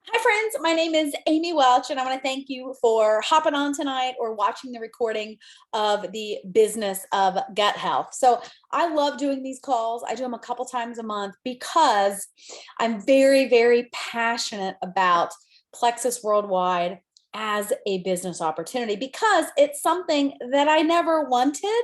Hi, friends. My name is Amy Welch, and I want to thank you for hopping on tonight or watching the recording of the business of gut health. So, I love doing these calls. I do them a couple times a month because I'm very, very passionate about Plexus Worldwide as a business opportunity because it's something that I never wanted,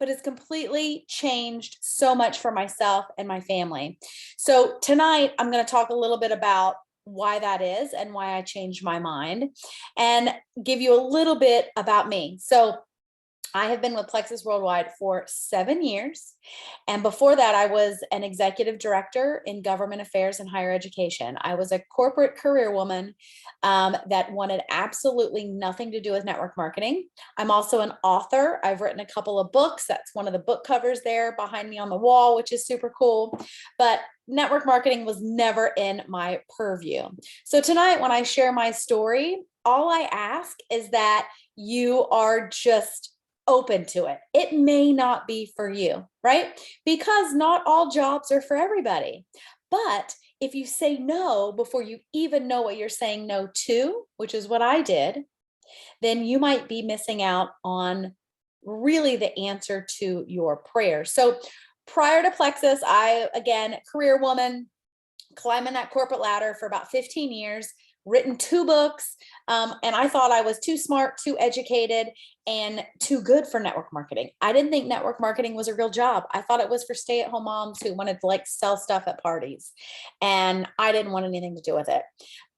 but it's completely changed so much for myself and my family. So, tonight I'm going to talk a little bit about why that is and why I changed my mind and give you a little bit about me. So, I have been with Plexus Worldwide for 7 years. And before that, I was an executive director in government affairs and higher education. I was a corporate career woman that wanted absolutely nothing to do with network marketing. I'm also an author. I've written a couple of books. That's one of the book covers there behind me on the wall, which is super cool. But network marketing was never in my purview. So tonight, when I share my story, all I ask is that you are just open to it. It may not be for you, right? Because not all jobs are for everybody. But if you say no before you even know what you're saying no to, which is what I did, then you might be missing out on really the answer to your prayer. So prior to Plexus, I, again, career woman, climbing that corporate ladder for about 15 years, written 2 books, and I thought I was too smart, too educated, and too good for network marketing. I didn't think network marketing was a real job. I thought it was for stay-at-home moms who wanted to like sell stuff at parties, and I didn't want anything to do with it.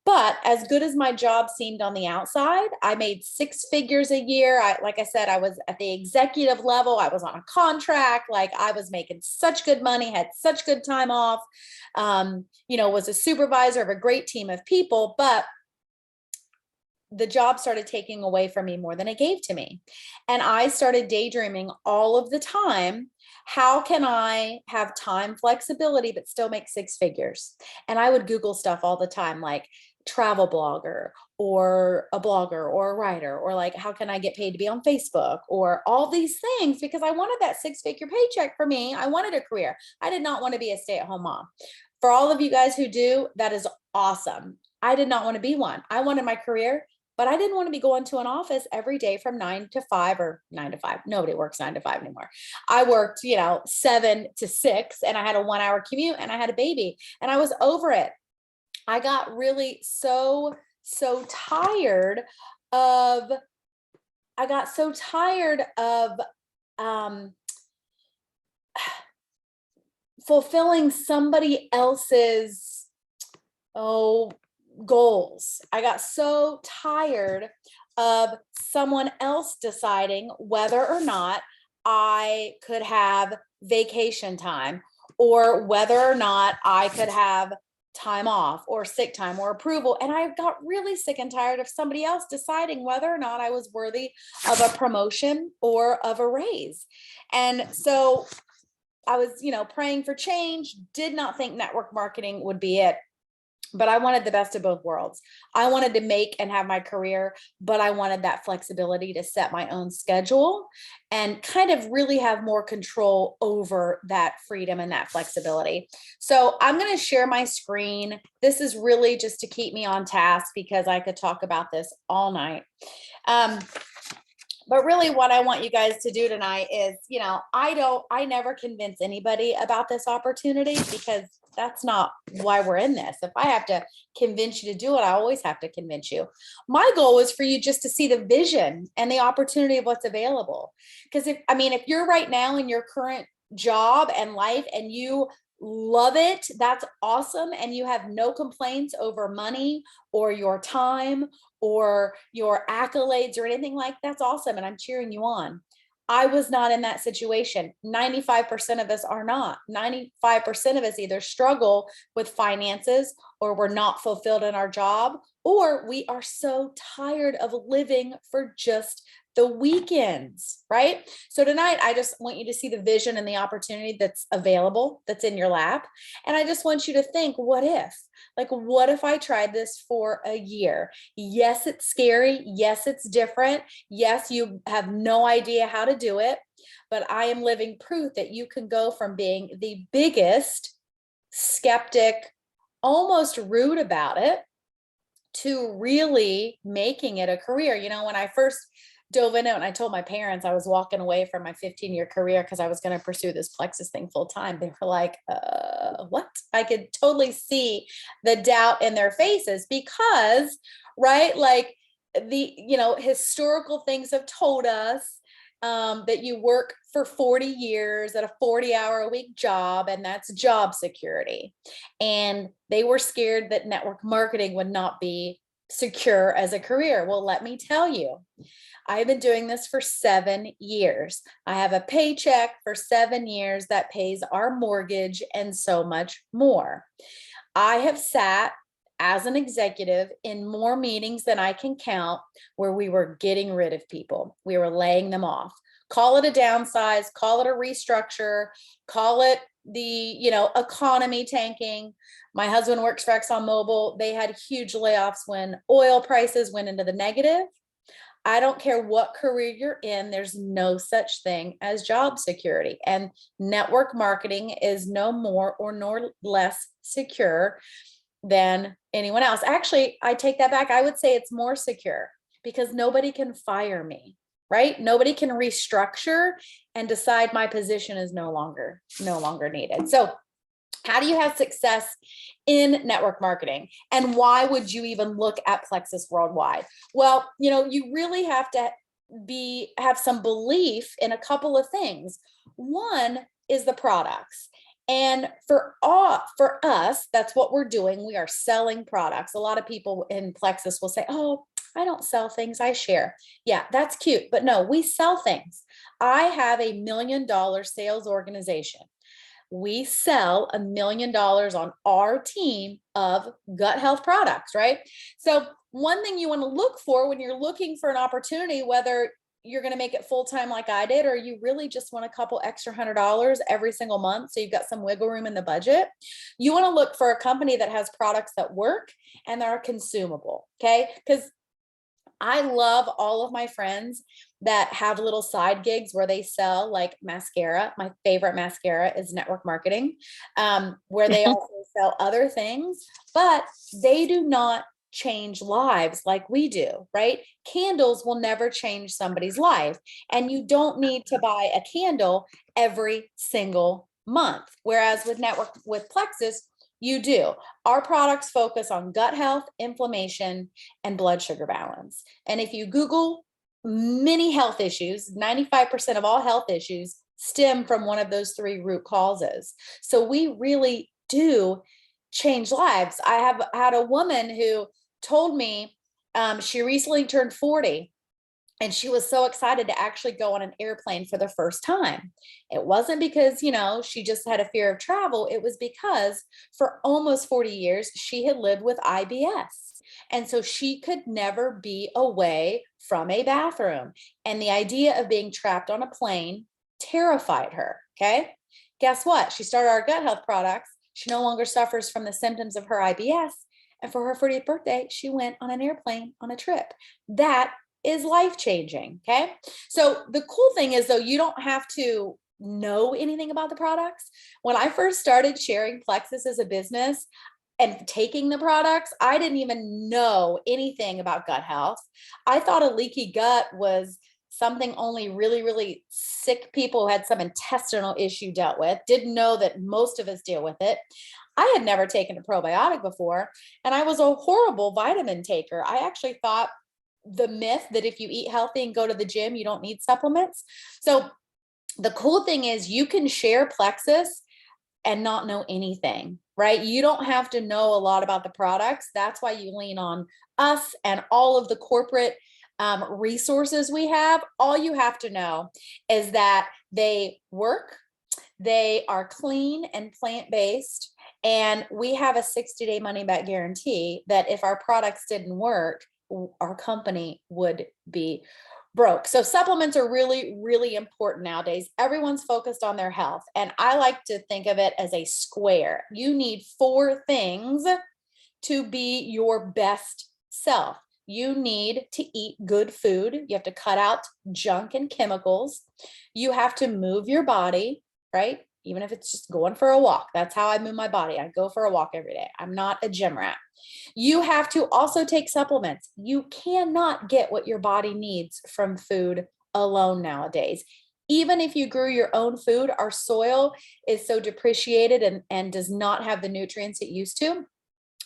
But as good as my job seemed on the outside, I made 6 figures a year. Like I said, I was at the executive level. I was on a contract. Like I was making such good money, had such good time off, was a supervisor of a great team of people. But the job started taking away from me more than it gave to me. And I started daydreaming all of the time. How can I have time flexibility, but still make 6 figures? And I would Google stuff all the time, like travel blogger or a blogger or a writer, or like, how can I get paid to be on Facebook, or all these things, because I wanted that 6 figure paycheck for me. I wanted a career. I did not want to be a stay-at-home mom. For all of you guys who do, that is awesome. I did not want to be one. I wanted my career, but I didn't want to be going to an office every day from 9 to 5 or 9 to 5. Nobody works 9 to 5 anymore. I worked, 7 to 6, and I had a 1 hour commute, and I had a baby, and I was over it. I got really so tired of, um, fulfilling somebody else's, goals. I got so tired of someone else deciding whether or not I could have vacation time, or whether or not I could have time off or sick time or approval. And I got really sick and tired of somebody else deciding whether or not I was worthy of a promotion or of a raise. And so I was, praying for change, did not think network marketing would be it. But I wanted the best of both worlds. I wanted to make and have my career, but I wanted that flexibility to set my own schedule and kind of really have more control over that freedom and that flexibility. So I'm going to share my screen. This is really just to keep me on task because I could talk about this all night. But really what I want you guys to do tonight is, I never convince anybody about this opportunity, because that's not why we're in this. If I have to convince you to do it, I always have to convince you. My goal is for you just to see the vision and the opportunity of what's available. Because if you're right now in your current job and life and you love it, that's awesome, and you have no complaints over money or your time or your accolades or anything like that's awesome, and I'm cheering you on. I was not in that situation. 95% of us are not. 95% of us either struggle with finances, or we're not fulfilled in our job, or we are so tired of living for just the weekends, right? So tonight, I just want you to see the vision and the opportunity that's available, that's in your lap. And I just want you to think, what if? Like, what if I tried this for a year? Yes, it's scary. Yes, it's different. Yes, you have no idea how to do it, but I am living proof that you can go from being the biggest skeptic, almost rude about it, to really making it a career. When I first dove into it and I told my parents I was walking away from my 15-year career because I was going to pursue this Plexus thing full time, they were like, what? I could totally see the doubt in their faces because, right, like the, historical things have told us that you work for 40 years at a 40-hour-a-week job, and that's job security. And they were scared that network marketing would not be secure as a career. Well, let me tell you, I've been doing this for 7 years. I have a paycheck for 7 years that pays our mortgage and so much more. I have sat as an executive in more meetings than I can count where we were getting rid of people. We were laying them off. Call it a downsize, call it a restructure, call it the, economy tanking. My husband works for ExxonMobil. They had huge layoffs when oil prices went into the negative. I don't care what career you're in, there's no such thing as job security. And network marketing is no more or no less secure than anyone else. Actually, I take that back. I would say it's more secure because nobody can fire me, right? Nobody can restructure and decide my position is no longer needed. So how do you have success in network marketing? And why would you even look at Plexus Worldwide? Well, you really have to have some belief in a couple of things. One is the products. And for us, that's what we're doing. We are selling products. A lot of people in Plexus will say, oh, I don't sell things, I share. Yeah, that's cute. But no, we sell things. I have a $1 million sales organization. We sell $1 million on our team of gut health products, right? So one thing you want to look for when you're looking for an opportunity, whether you're going to make it full-time like I did, or you really just want a couple extra $100 every single month, so you've got some wiggle room in the budget, you want to look for a company that has products that work and that are consumable, okay? Because I love all of my friends that have little side gigs where they sell like mascara. My favorite mascara is network marketing, where they also sell other things, but they do not change lives like we do, right? Candles will never change somebody's life. And you don't need to buy a candle every single month. Whereas with Plexus, you do. Our products focus on gut health, inflammation, and blood sugar balance. And if you Google many health issues, 95% of all health issues stem from one of those 3 root causes. So we really do change lives. I have had a woman who told me she recently turned 40. And she was so excited to actually go on an airplane for the first time. It wasn't because, she just had a fear of travel. It was because for almost 40 years, she had lived with IBS. And so she could never be away from a bathroom. And the idea of being trapped on a plane terrified her. Okay. Guess what? She started our gut health products. She no longer suffers from the symptoms of her IBS. And for her 40th birthday, she went on an airplane on a trip. That is life-changing. Okay. So the cool thing is though, you don't have to know anything about the products. When I first started sharing Plexus as a business and taking the products, I didn't even know anything about gut health. I thought a leaky gut was something only really, really sick people who had some intestinal issue dealt with. Didn't know that most of us deal with it. I had never taken a probiotic before, and I was a horrible vitamin taker. I actually thought the myth that if you eat healthy and go to the gym, you don't need supplements. So the cool thing is you can share Plexus and not know anything, right? You don't have to know a lot about the products. That's why you lean on us and all of the corporate resources we have. All you have to know is that they work, they are clean and plant-based, and we have a 60-day money-back guarantee that if our products didn't work, our company would be broke. So supplements are really, really important nowadays. Everyone's focused on their health. And I like to think of it as a square. You need 4 things to be your best self. You need to eat good food. You have to cut out junk and chemicals. You have to move your body, right? even if it's just going for a walk. That's how I move my body. I go for a walk every day. I'm not a gym rat. You have to also take supplements. You cannot get what your body needs from food alone nowadays. Even if you grew your own food, our soil is so depreciated and does not have the nutrients it used to.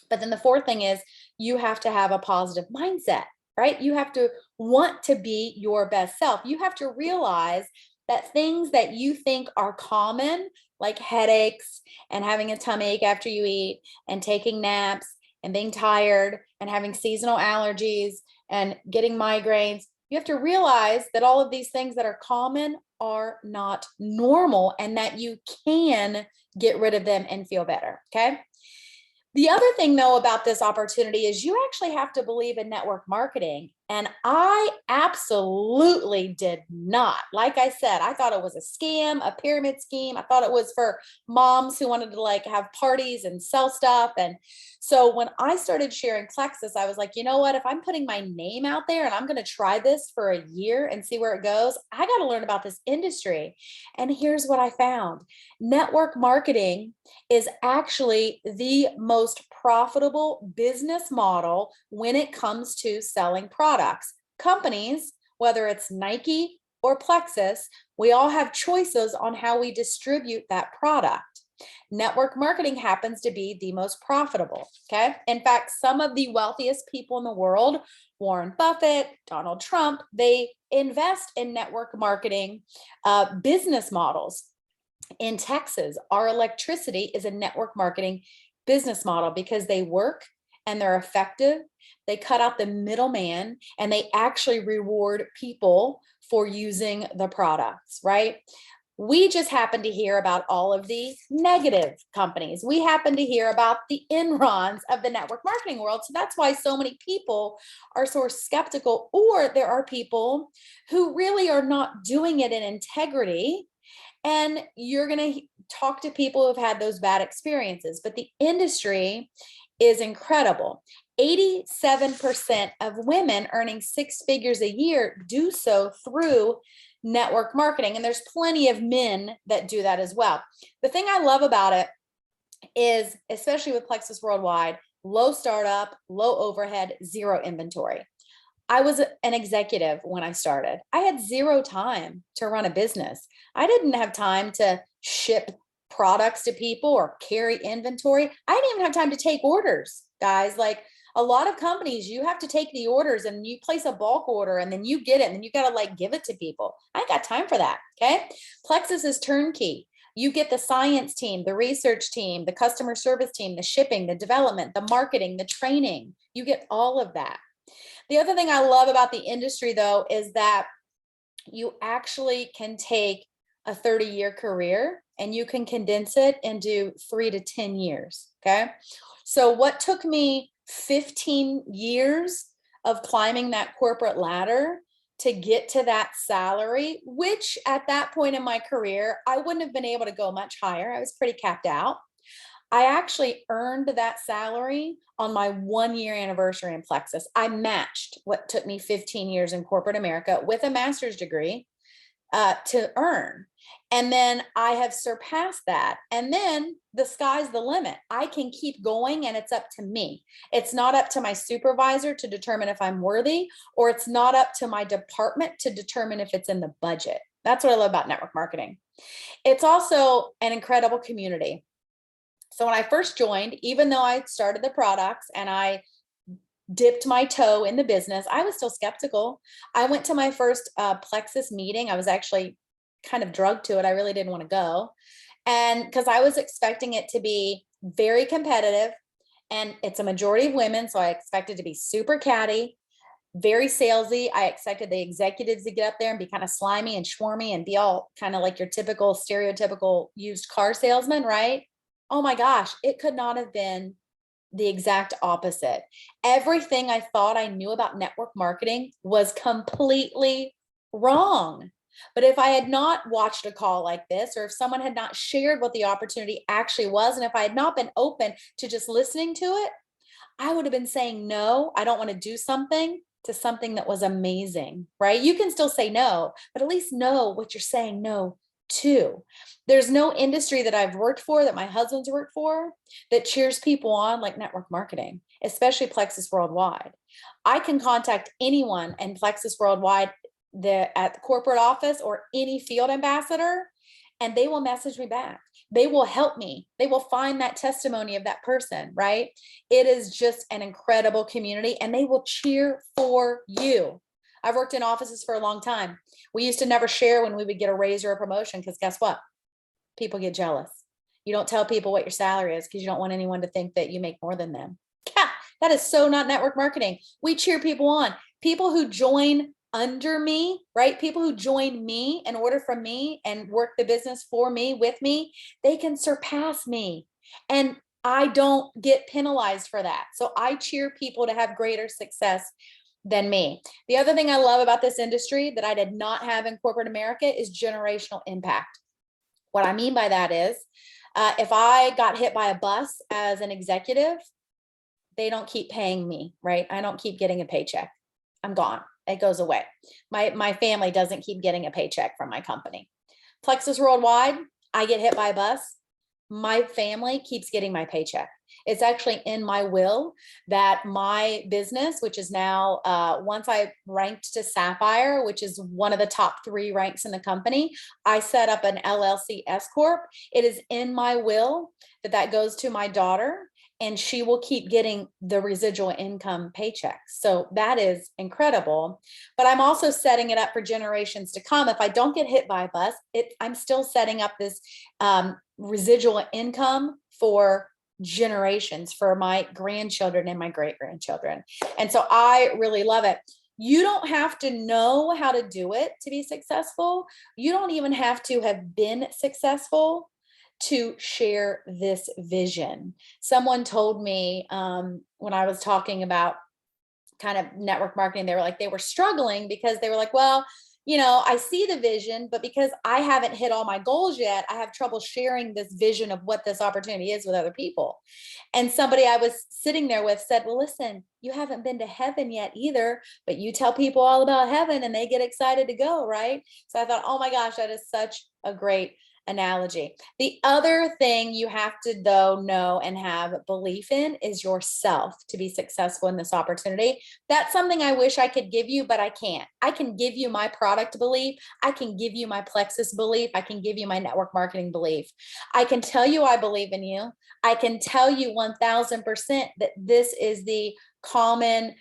But then the fourth thing is you have to have a positive mindset, right? You have to want to be your best self. You have to realize that things that you think are common, like headaches and having a tummy ache after you eat and taking naps and being tired and having seasonal allergies and getting migraines, you have to realize that all of these things that are common are not normal and that you can get rid of them and feel better. Okay. The other thing, though, about this opportunity is you actually have to believe in network marketing. And I absolutely did not. Like I said, I thought it was a scam, a pyramid scheme. I thought it was for moms who wanted to like have parties and sell stuff. And so when I started sharing Plexus, I was like, you know what? If I'm putting my name out there and I'm going to try this for a year and see where it goes, I got to learn about this industry. And here's what I found. Network marketing is actually the most profitable business model when it comes to selling products. Companies, whether it's Nike or Plexus, we all have choices on how we distribute that product. Network marketing happens to be the most profitable. Okay. In fact, some of the wealthiest people in the world, Warren Buffett, Donald Trump, they invest in network marketing business models. In Texas, our electricity is a network marketing business model because they work and they're effective. They cut out the middleman and they actually reward people for using the products, right? We just happen to hear about all of the negative companies. We happen to hear about the Enrons of the network marketing world. So that's why so many people are so skeptical, or there are people who really are not doing it in integrity. And you're going to talk to people who've had those bad experiences, but the industry is incredible. 87% of women earning six figures a year do so through network marketing. And there's plenty of men that do that as well. The thing I love about it is, especially with Plexus Worldwide, low startup, low overhead, zero inventory. I was an executive when I started. I had zero time to run a business. I didn't have time to ship products to people or carry inventory. I didn't even have time to take orders, guys. Like a lot of companies, you have to take the orders and you place a bulk order and then you get it and then you got to like give it to people. I ain't got time for that. Okay. Plexus is turnkey. You get the science team, the research team, the customer service team, the shipping, the development, the marketing, the training. You get all of that. The other thing I love about the industry, though, is that you actually can take a 30-year career and you can condense it into 3 to 10 years. Okay. So what took me 15 years of climbing that corporate ladder to get to that salary, which at that point in my career, I wouldn't have been able to go much higher. I was pretty capped out. I actually earned that salary on my 1-year anniversary in Plexus. I matched what took me 15 years in corporate America with a master's degree to earn. And then I have surpassed that. And then the sky's the limit. I can keep going and it's up to me. It's not up to my supervisor to determine if I'm worthy, or it's not up to my department to determine if it's in the budget. That's what I love about network marketing. It's also an incredible community. So when I first joined, even though I started the products and I dipped my toe in the business, I was still skeptical. I went to my first Plexus meeting. I was actually kind of drugged to it. I really didn't want to go. And because I was expecting it to be very competitive, and it's a majority of women. So I expected to be super catty, very salesy. I expected the executives to get up there and be kind of slimy and schwarmy and be all kind of like your typical stereotypical used car salesman, right? Oh my gosh, it could not have been the exact opposite. Everything I thought I knew about network marketing was completely wrong. But if I had not watched a call like this, or if someone had not shared what the opportunity actually was, and if I had not been open to just listening to it, I would have been saying, no, I don't want to do something, to something that was amazing, right? You can still say no, but at least know what you're saying no Two, there's no industry that I've worked for, that my husband's worked for, that cheers people on like network marketing, especially Plexus Worldwide. I can contact anyone in Plexus Worldwide at the corporate office or any field ambassador, and they will message me back. They will help me. They will find that testimony of that person, right? It is just an incredible community, and they will cheer for you. I've worked in offices for a long time. We used to never share when we would get a raise or a promotion, because guess what? People get jealous. You don't tell people what your salary is because you don't want anyone to think that you make more than them. Yeah, that is so not network marketing. We cheer people on. People who join under me, right? People who join me in order from me and work the business for me, with me, they can surpass me. And I don't get penalized for that. So I cheer people to have greater success than me. The other thing I love about this industry that I did not have in corporate America is generational impact. What I mean by that is, if I got hit by a bus as an executive, they don't keep paying me, right? I don't keep getting a paycheck. I'm gone. It goes away. My family doesn't keep getting a paycheck from my company. Plexus Worldwide, I get hit by a bus, my family keeps getting my paycheck. It's actually in my will that my business, which is now, once I ranked to Sapphire, which is one of the top 3 ranks in the company, I set up an LLC S Corp. It is in my will that goes to my daughter, and she will keep getting the residual income paychecks. So that is incredible. But I'm also setting it up for generations to come. If I don't get hit by a bus, I'm still setting up this residual income for generations, for my grandchildren and my great grandchildren. And so I really love it. You don't have to know how to do it to be successful. You don't even have to have been successful to share this vision. Someone told me when I was talking about kind of network marketing, they were struggling because they were like, well, I see the vision, but because I haven't hit all my goals yet, I have trouble sharing this vision of what this opportunity is with other people. And somebody I was sitting there with said, well, listen, you haven't been to heaven yet either, but you tell people all about heaven and they get excited to go, right? So I thought, oh my gosh, that is such a great analogy. The other thing you have to, though, know and have belief in is yourself to be successful in this opportunity. That's something I wish I could give you, but I can't. I can give you my product belief. I can give you my Plexus belief. I can give you my network marketing belief. I can tell you I believe in you. I can tell you 1000% that this is the common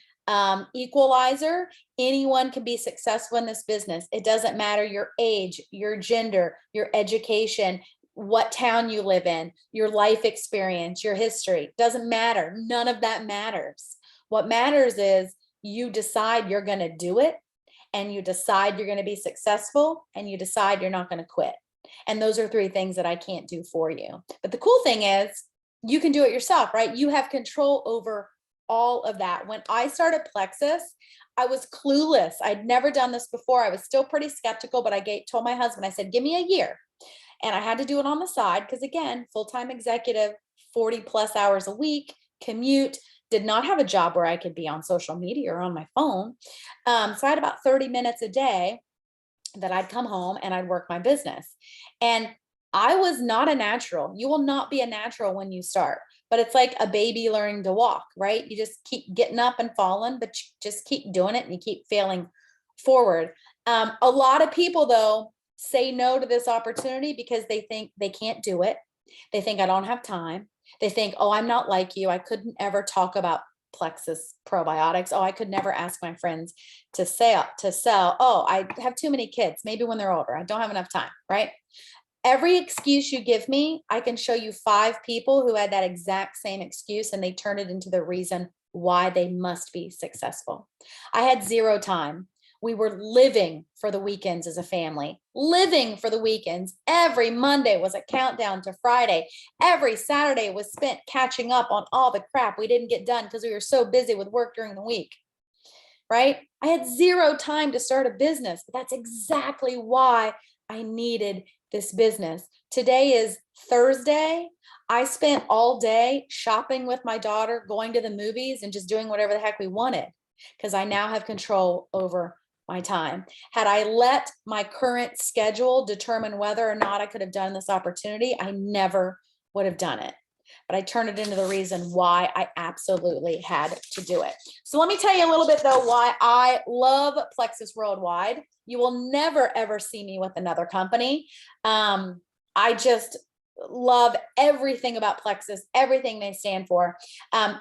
equalizer. Anyone can be successful in this business. It doesn't matter your age, your gender, your education, what town you live in, your life experience, your history. Doesn't matter. None of that matters. What matters is you decide you're going to do it, and you decide you're going to be successful, and you decide you're not going to quit. And those are 3 things that I can't do for you. But the cool thing is you can do it yourself, right? You have control over all of that. When I started Plexus, I was clueless. I'd never done this before. I was still pretty skeptical, but I told my husband, I said, give me a year. And I had to do it on the side because, again, full-time executive, 40 plus hours a week, commute, did not have a job where I could be on social media or on my phone. So I had about 30 minutes a day that I'd come home and I'd work my business. And I was not a natural. You will not be a natural when you start, but it's like a baby learning to walk, right? You just keep getting up and falling, but you just keep doing it and you keep failing forward. A lot of people, though, say no to this opportunity because they think they can't do it. They think I don't have time. They think, oh, I'm not like you. I couldn't ever talk about Plexus probiotics. Oh, I could never ask my friends to sell. Oh, I have too many kids. Maybe when they're older, I don't have enough time, right? Every excuse you give me, I can show you 5 people who had that exact same excuse and they turned it into the reason why they must be successful. I had 0 time. We were living for the weekends as a family, living for the weekends. Every Monday was a countdown to Friday. Every Saturday was spent catching up on all the crap we didn't get done because we were so busy with work during the week, right? I had 0 time to start a business. That's exactly why I needed this business. Today is Thursday. I spent all day shopping with my daughter, going to the movies and just doing whatever the heck we wanted because I now have control over my time. Had I let my current schedule determine whether or not I could have done this opportunity, I never would have done it. But I turned it into the reason why I absolutely had to do it. So let me tell you a little bit though why I love Plexus Worldwide. You will never ever see me with another company. I just love everything about Plexus, everything they stand for.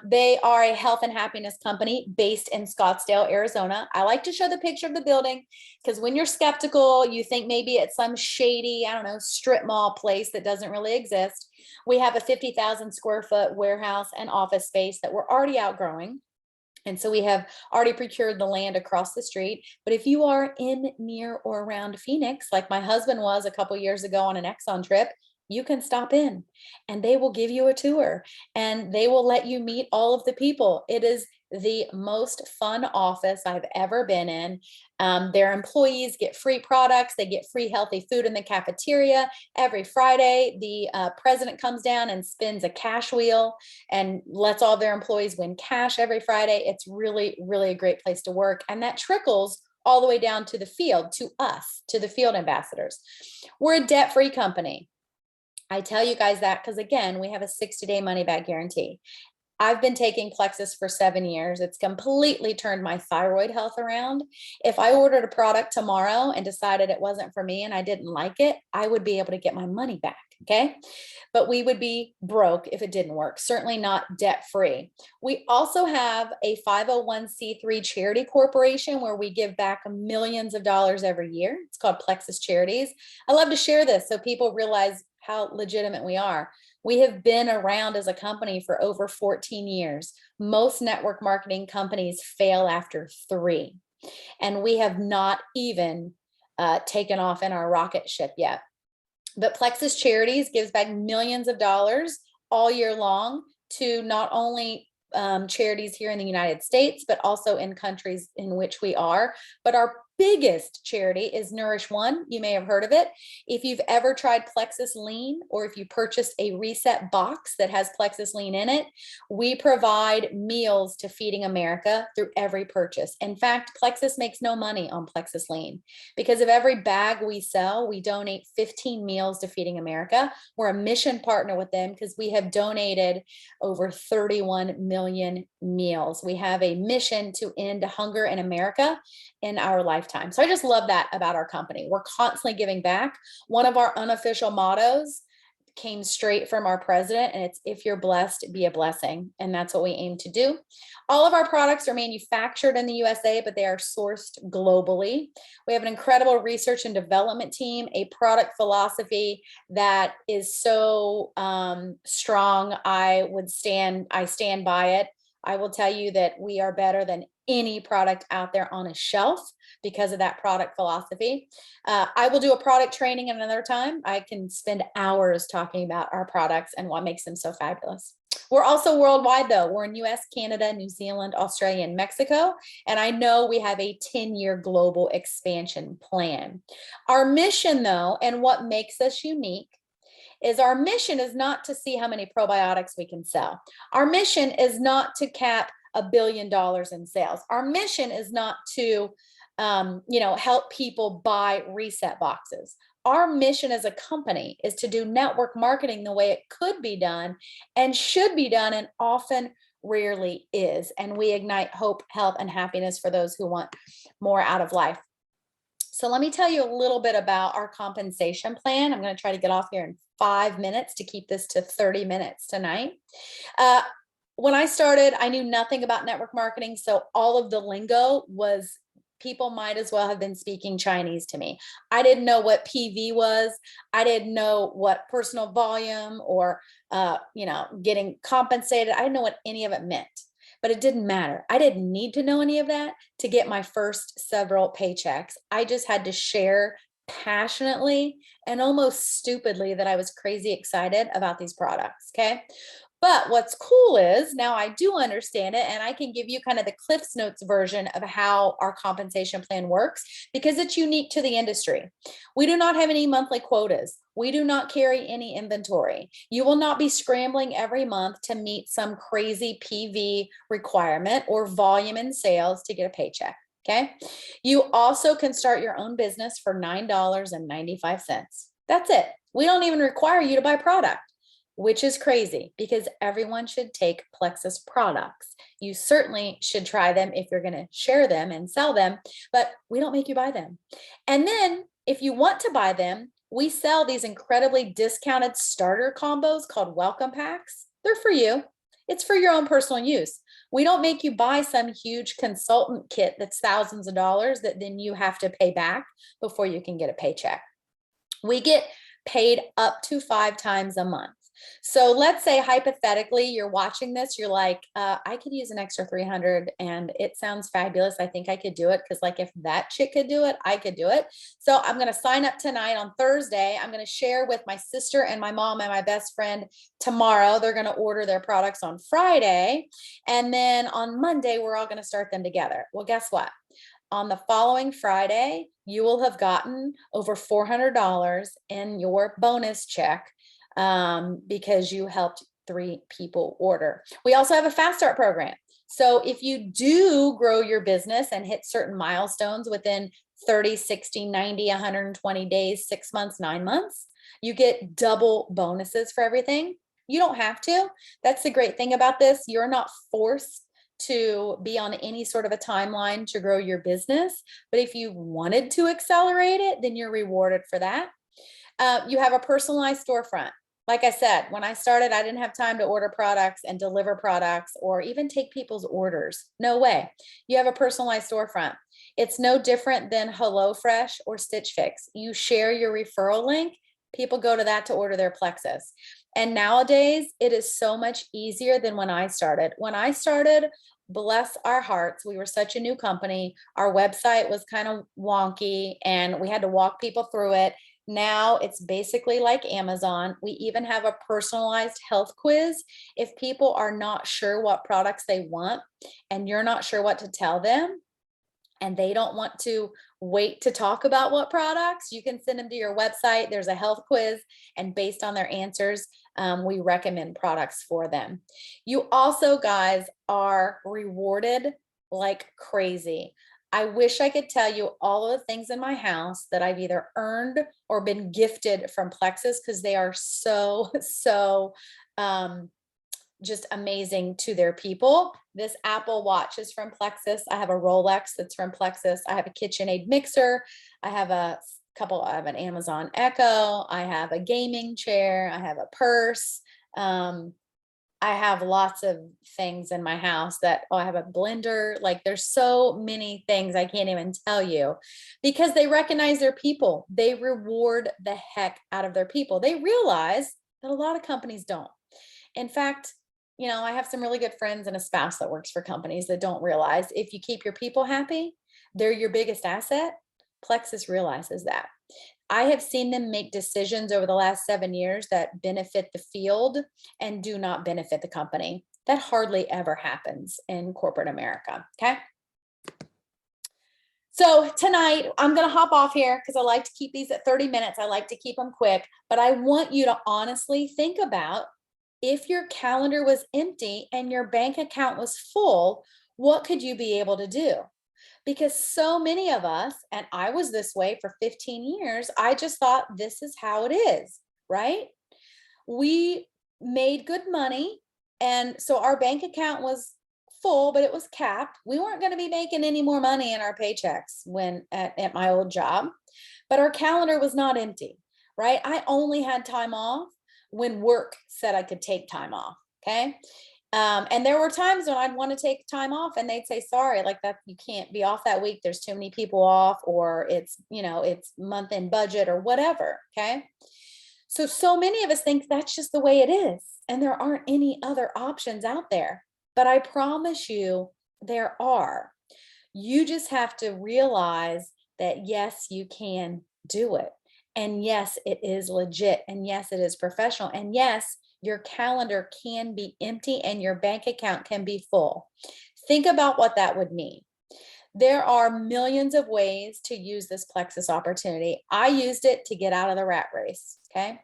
They are a health and happiness company based in Scottsdale, Arizona. I like to show the picture of the building because when you're skeptical, you think maybe it's some shady, I don't know, strip mall place that doesn't really exist. We have a 50,000 square foot warehouse and office space that we're already outgrowing. And so we have already procured the land across the street. But if you are in, near, or around Phoenix, like my husband was a couple years ago on an Exxon trip, you can stop in and they will give you a tour and they will let you meet all of the people. It is the most fun office I've ever been in. Their employees get free products. They get free healthy food in the cafeteria. Every Friday, the president comes down and spins a cash wheel and lets all their employees win cash every Friday. It's really, really a great place to work. And that trickles all the way down to the field, to us, to the field ambassadors. We're a debt-free company. I tell you guys that because, again, we have a 60-day money-back guarantee. I've been taking Plexus for 7 years. It's completely turned my thyroid health around. If I ordered a product tomorrow and decided it wasn't for me and I didn't like it, I would be able to get my money back, okay? But we would be broke if it didn't work, certainly not debt-free. We also have a 501c3 charity corporation where we give back millions of dollars every year. It's called Plexus Charities. I love to share this so people realize how legitimate we are. We have been around as a company for over 14 years. Most network marketing companies fail after 3, and we have not even taken off in our rocket ship yet. But Plexus Charities gives back millions of dollars all year long to not only charities here in the United States, but also in countries in which we are. But our biggest charity is Nourish One. You may have heard of it. If you've ever tried Plexus Lean, or if you purchased a reset box that has Plexus Lean in it, we provide meals to Feeding America through every purchase. In fact, Plexus makes no money on Plexus Lean because of every bag we sell, we donate 15 meals to Feeding America. We're a mission partner with them because we have donated over 31 million meals. We have a mission to end hunger in America in our lifetime. So I just love that about our company. We're constantly giving back. One of our unofficial mottos came straight from our president, and it's, if you're blessed, be a blessing. And that's what we aim to do. All of our products are manufactured in the USA, but they are sourced globally. We have an incredible research and development team, a product philosophy that is so strong. I stand by it. I will tell you that we are better than any product out there on a shelf because of that product philosophy. I will do a product training another time. I can spend hours talking about our products and what makes them so fabulous. We're also worldwide though. We're in US, Canada, New Zealand, Australia, and Mexico. And I know we have a 10-year global expansion plan. Our mission though, and what makes us unique, is our mission is not to see how many probiotics we can sell. Our mission is not to cap $1 billion in sales. Our mission is not to, help people buy reset boxes. Our mission as a company is to do network marketing the way it could be done and should be done, and often rarely is. And we ignite hope, health, and happiness for those who want more out of life. So let me tell you a little bit about our compensation plan. I'm going to try to get off here in 5 minutes to keep this to 30 minutes tonight. When I started, I knew nothing about network marketing. So all of the lingo was, people might as well have been speaking Chinese to me. I didn't know what PV was. I didn't know what personal volume or, getting compensated. I didn't know what any of it meant. But it didn't matter. I didn't need to know any of that to get my first several paychecks. I just had to share passionately and almost stupidly that I was crazy excited about these products, okay? But what's cool is now I do understand it, and I can give you kind of the Cliff's Notes version of how our compensation plan works because it's unique to the industry. We do not have any monthly quotas. We do not carry any inventory. You will not be scrambling every month to meet some crazy PV requirement or volume in sales to get a paycheck. Okay. You also can start your own business for $9.95. That's it. We don't even require you to buy product, which is crazy because everyone should take Plexus products. You certainly should try them if you're going to share them and sell them, but we don't make you buy them. And then if you want to buy them, we sell these incredibly discounted starter combos called welcome packs. They're for you. It's for your own personal use. We don't make you buy some huge consultant kit that's thousands of dollars that then you have to pay back before you can get a paycheck. We get paid up to 5 times a month. So let's say hypothetically you're watching this, you're like, I could use an extra 300 and it sounds fabulous. I think I could do it because like if that chick could do it, I could do it. So I'm going to sign up tonight on Thursday. I'm going to share with my sister and my mom and my best friend tomorrow. They're going to order their products on Friday. And then on Monday, we're all going to start them together. Well, guess what? On the following Friday, you will have gotten over $400 in your bonus check because you helped 3 people order. We also have a fast start program. So if you do grow your business and hit certain milestones within 30, 60, 90, 120 days, 6 months, 9 months, you get double bonuses for everything. You don't have to. That's the great thing about this. You're not forced to be on any sort of a timeline to grow your business. But if you wanted to accelerate it, then you're rewarded for that. You have a personalized storefront. Like I said, when I started, I didn't have time to order products and deliver products or even take people's orders. No way. You have a personalized storefront. It's no different than HelloFresh or Stitch Fix. You share your referral link. People go to that to order their Plexus. And nowadays, it is so much easier than when I started. When I started, bless our hearts, we were such a new company. Our website was kind of wonky and we had to walk people through it. Now it's basically like Amazon. We even have a personalized health quiz. If people are not sure what products they want and you're not sure what to tell them, and they don't want to wait to talk about what products, you can send them to your website. There's a health quiz, and based on their answers, we recommend products for them. You also, guys, are rewarded like crazy. I wish I could tell you all of the things in my house that I've either earned or been gifted from Plexus because they are so just amazing to their people. This Apple Watch is from Plexus. I have a Rolex that's from Plexus. I have a KitchenAid mixer. I have I have an Amazon Echo. I have a gaming chair. I have a purse. I have lots of things in my house I have a blender. Like there's so many things I can't even tell you because they recognize their people. They reward the heck out of their people. They realize that a lot of companies don't. In fact, I have some really good friends and a spouse that works for companies that don't realize if you keep your people happy, they're your biggest asset. Plexus realizes that. I have seen them make decisions over the last 7 years that benefit the field and do not benefit the company. That hardly ever happens in corporate America. Okay. So tonight I'm going to hop off here because I like to keep these at 30 minutes. I like to keep them quick, but I want you to honestly think about if your calendar was empty and your bank account was full, what could you be able to do? Because so many of us, and I was this way for 15 years, I just thought this is how it is, right? We made good money. And so our bank account was full, but it was capped. We weren't going to be making any more money in our paychecks when at my old job, but our calendar was not empty, right? I only had time off when work said I could take time off. Okay. And there were times when I'd want to take time off and they'd say, sorry, like that, you can't be off that week. There's too many people off, or it's month end budget or whatever. Okay. So many of us think that's just the way it is. And there aren't any other options out there, but I promise you there are. You just have to realize that yes, you can do it. And yes, it is legit. And yes, it is professional. And yes, your calendar can be empty and your bank account can be full. Think about what that would mean. There are millions of ways to use this Plexus opportunity. I used it to get out of the rat race. Okay.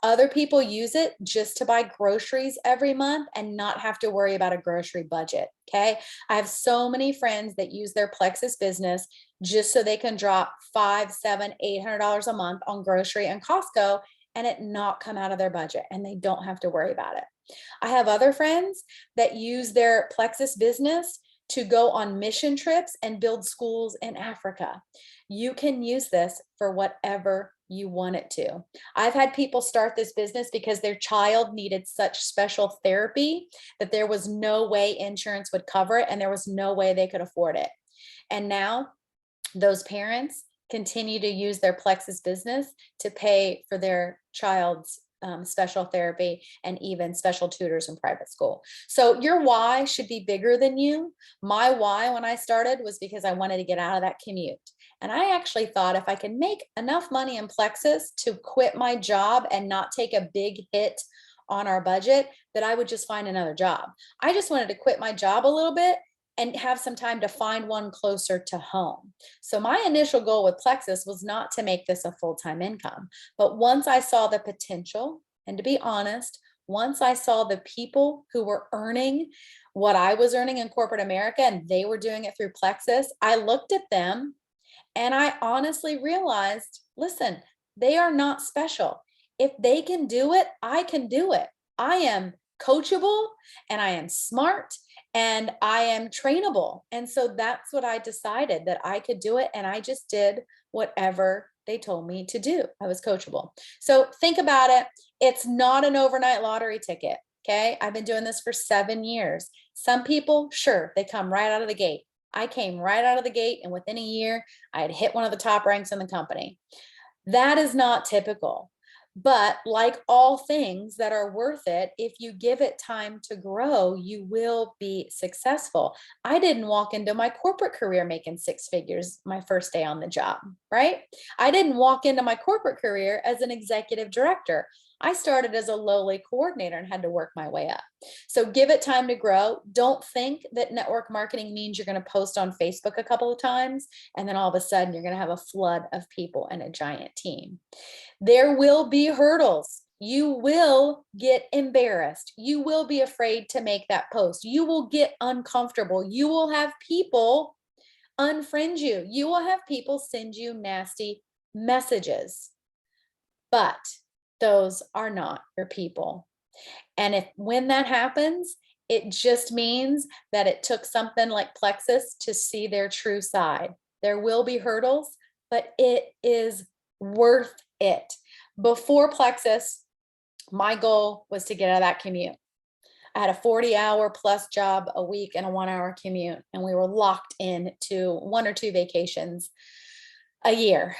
Other people use it just to buy groceries every month and not have to worry about a grocery budget. Okay. I have so many friends that use their Plexus business just so they can drop $500, $700, $800 a month on grocery and Costco and it not come out of their budget and they don't have to worry about it. I have other friends that use their Plexus business to go on mission trips and build schools in Africa. You can use this for whatever you want it to. I've had people start this business because their child needed such special therapy that there was no way insurance would cover it and there was no way they could afford it. And now those parents continue to use their Plexus business to pay for their child's special therapy and even special tutors in private school. So your why should be bigger than you. My why when I started was because I wanted to get out of that commute. And I actually thought if I could make enough money in Plexus to quit my job and not take a big hit on our budget, that I would just find another job. I just wanted to quit my job a little bit and have some time to find one closer to home. So my initial goal with Plexus was not to make this a full-time income. But once I saw the potential, and to be honest, once I saw the people who were earning what I was earning in corporate America and they were doing it through Plexus, I looked at them and I honestly realized, listen, they are not special. If they can do it, I can do it. I am coachable and I am smart and I am trainable. And so that's what I decided, that I could do it. And I just did whatever they told me to do. I was coachable. So think about it. It's not an overnight lottery ticket. Okay. I've been doing this for 7 years. Some people, sure, they come right out of the gate. I came right out of the gate and within a year, I had hit one of the top ranks in the company. That is not typical. But like all things that are worth it, if you give it time to grow, you will be successful. I didn't walk into my corporate career making 6 figures my first day on the job, right? I didn't walk into my corporate career as an executive director. I started as a lowly coordinator and had to work my way up. So give it time to grow. Don't think that network marketing means you're going to post on Facebook a couple of times and then all of a sudden you're going to have a flood of people and a giant team. There will be hurdles. You will get embarrassed. You will be afraid to make that post. You will get uncomfortable. You will have people unfriend you. You will have people send you nasty messages. But those are not your people. And when that happens, it just means that it took something like Plexus to see their true side. There will be hurdles, but it is worth it. Before Plexus, my goal was to get out of that commute. I had a 40-hour plus job a week and a 1-hour commute, and we were locked in to 1 or 2 vacations a year.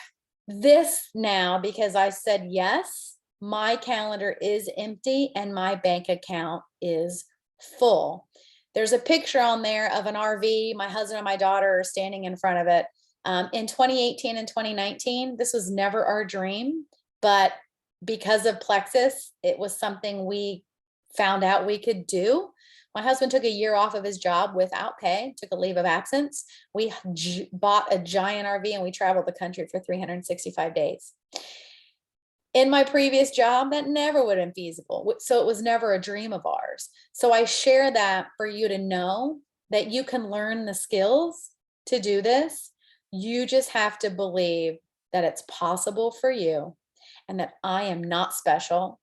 This now, because I said yes, my calendar is empty and my bank account is full. There's a picture on there of an RV. My husband and my daughter are standing in front of it. In 2018 and 2019, this was never our dream, but because of Plexus, it was something we found out we could do. My husband took a year off of his job without pay, took a leave of absence. We bought a giant RV and we traveled the country for 365 days. In my previous job, that never would have been feasible. So it was never a dream of ours. So I share that for you to know that you can learn the skills to do this. You just have to believe that it's possible for you and that I am not special,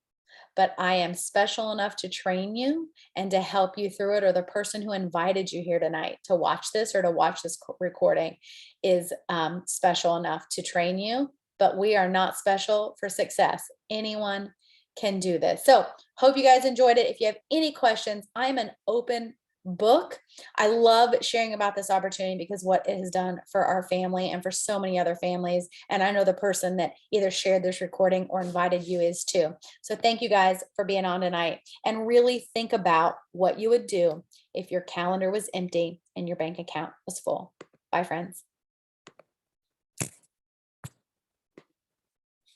but I am special enough to train you and to help you through it, or the person who invited you here tonight to watch this or to watch this recording is special enough to train you. But we are not special for success. Anyone can do this. So hope you guys enjoyed it. If you have any questions, I'm an open book. I love sharing about this opportunity because what it has done for our family and for so many other families. And I know the person that either shared this recording or invited you is too. So thank you guys for being on tonight, and really think about what you would do if your calendar was empty and your bank account was full. Bye, friends.